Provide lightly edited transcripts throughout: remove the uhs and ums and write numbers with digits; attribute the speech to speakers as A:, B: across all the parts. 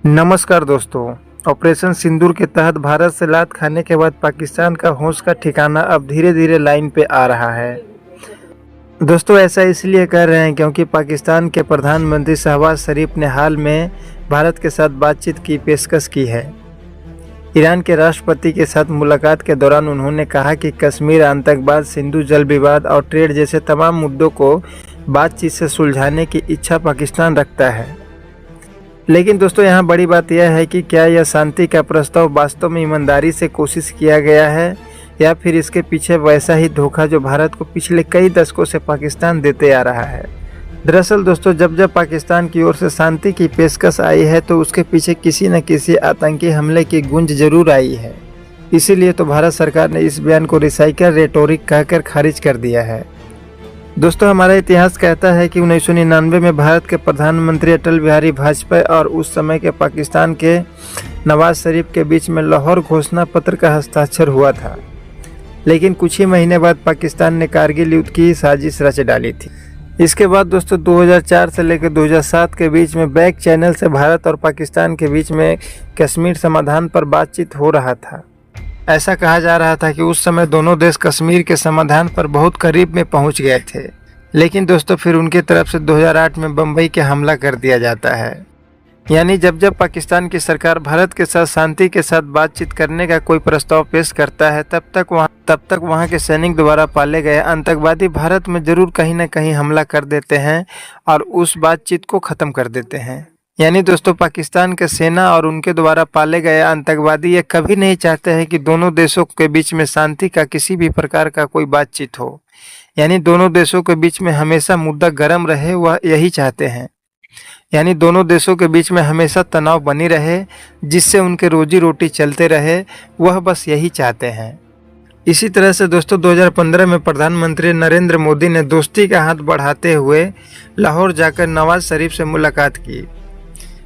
A: नमस्कार दोस्तों। ऑपरेशन सिंदूर के तहत भारत से लात खाने के बाद पाकिस्तान का होश का ठिकाना अब धीरे धीरे लाइन पे आ रहा है। दोस्तों ऐसा इसलिए कर रहे हैं क्योंकि पाकिस्तान के प्रधानमंत्री शहबाज शरीफ ने हाल में भारत के साथ बातचीत की पेशकश की है। ईरान के राष्ट्रपति के साथ मुलाकात के दौरान उन्होंने कहा कि कश्मीर, आतंकवाद, सिंधु जल विवाद और ट्रेड जैसे तमाम मुद्दों को बातचीत से सुलझाने की इच्छा पाकिस्तान रखता है। लेकिन दोस्तों यहाँ बड़ी बात यह है कि क्या यह शांति का प्रस्ताव वास्तव में ईमानदारी से कोशिश किया गया है या फिर इसके पीछे वैसा ही धोखा जो भारत को पिछले कई दशकों से पाकिस्तान देते आ रहा है। दरअसल दोस्तों जब जब पाकिस्तान की ओर से शांति की पेशकश आई है तो उसके पीछे किसी न किसी आतंकी हमले की गूंज जरूर आई है। इसीलिए तो भारत सरकार ने इस बयान को रिसाइकल रेटोरिक कहकर खारिज कर दिया है। दोस्तों हमारा इतिहास कहता है कि 1999 में भारत के प्रधानमंत्री अटल बिहारी वाजपेयी और उस समय के पाकिस्तान के नवाज शरीफ के बीच में लाहौर घोषणा पत्र का हस्ताक्षर हुआ था। लेकिन कुछ ही महीने बाद पाकिस्तान ने कारगिल युद्ध की साजिश रच डाली थी। इसके बाद दोस्तों 2004 से लेकर 2007 के बीच में बैक चैनल से भारत और पाकिस्तान के बीच में कश्मीर समाधान पर बातचीत हो रहा था। ऐसा कहा जा रहा था कि उस समय दोनों देश कश्मीर के समाधान पर बहुत करीब में पहुंच गए थे। लेकिन दोस्तों फिर उनकी तरफ से 2008 में बम्बई के हमला कर दिया जाता है। यानी जब जब पाकिस्तान की सरकार भारत के साथ शांति के साथ बातचीत करने का कोई प्रस्ताव पेश करता है तब तक वहां के सैनिक द्वारा पाले गए आतंकवादी भारत में जरूर कहीं न कहीं हमला कर देते हैं और उस बातचीत को ख़त्म कर देते हैं। यानी दोस्तों पाकिस्तान के सेना और उनके द्वारा पाले गए आतंकवादी ये कभी नहीं चाहते हैं कि दोनों देशों के बीच में शांति का किसी भी प्रकार का कोई बातचीत हो। यानी दोनों देशों के बीच में हमेशा मुद्दा गर्म रहे, वह यही चाहते हैं। यानी दोनों देशों के बीच में हमेशा तनाव बनी रहे जिससे उनके रोजी रोटी चलते रहे, वह बस यही चाहते हैं। इसी तरह से दोस्तों 2015 में प्रधानमंत्री नरेंद्र मोदी ने दोस्ती का हाथ बढ़ाते हुए लाहौर जाकर नवाज शरीफ से मुलाकात की।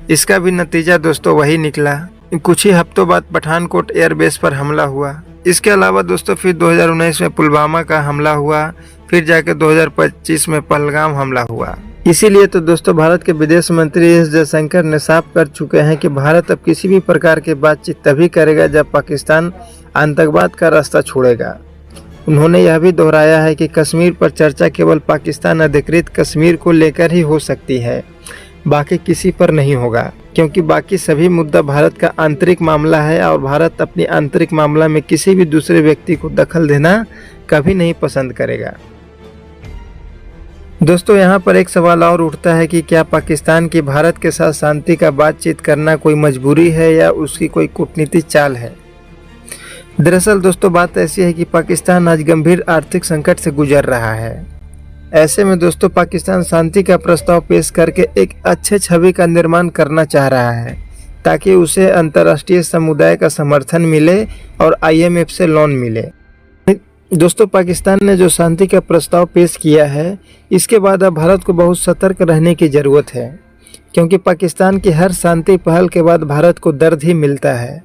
A: इसका भी नतीजा दोस्तों वही निकला। कुछ ही हफ्तों बाद पठानकोट एयरबेस पर हमला हुआ। इसके अलावा दोस्तों फिर 2019 में पुलवामा का हमला हुआ, फिर जाकर 2025 में पहलगाम हमला हुआ। इसीलिए तो दोस्तों भारत के विदेश मंत्री एस जयशंकर ने साफ कर चुके हैं कि भारत अब किसी भी प्रकार की बातचीत तभी करेगा जब पाकिस्तान आतंकवाद का रास्ता छोड़ेगा। उन्होंने यह भी दोहराया है कि कश्मीर पर चर्चा केवल पाकिस्तान अधिकृत कश्मीर को लेकर ही हो सकती है, बाकी किसी पर नहीं होगा, क्योंकि बाकी सभी मुद्दा भारत का आंतरिक मामला है और भारत अपनी आंतरिक मामला में किसी भी दूसरे व्यक्ति को दखल देना कभी नहीं पसंद करेगा। दोस्तों यहाँ पर एक सवाल और उठता है कि क्या पाकिस्तान की भारत के साथ शांति का बातचीत करना कोई मजबूरी है या उसकी कोई कूटनीतिक चाल है। दरअसल दोस्तों बात ऐसी है कि पाकिस्तान आज गंभीर आर्थिक संकट से गुजर रहा है। ऐसे में दोस्तों पाकिस्तान शांति का प्रस्ताव पेश करके एक अच्छे छवि का निर्माण करना चाह रहा है ताकि उसे अंतर्राष्ट्रीय समुदाय का समर्थन मिले और IMF से लोन मिले। दोस्तों पाकिस्तान ने जो शांति का प्रस्ताव पेश किया है इसके बाद अब भारत को बहुत सतर्क रहने की ज़रूरत है, क्योंकि पाकिस्तान की हर शांति पहल के बाद भारत को दर्द ही मिलता है।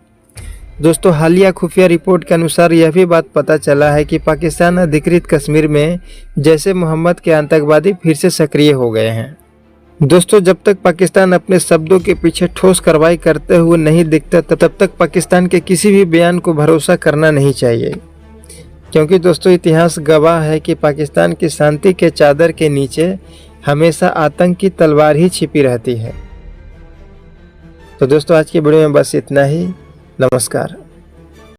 A: दोस्तों हालिया खुफिया रिपोर्ट के अनुसार यह भी बात पता चला है कि पाकिस्तान अधिकृत कश्मीर में जैसे मोहम्मद के आतंकवादी फिर से सक्रिय हो गए हैं। दोस्तों जब तक पाकिस्तान अपने शब्दों के पीछे ठोस कार्रवाई करते हुए नहीं दिखता तब तक पाकिस्तान के किसी भी बयान को भरोसा करना नहीं चाहिए, क्योंकि दोस्तों इतिहास गवाह है कि पाकिस्तान की शांति के चादर के नीचे हमेशा आतंक की तलवार ही छिपी रहती है। तो दोस्तों आज की वीडियो में बस इतना ही। नमस्कार।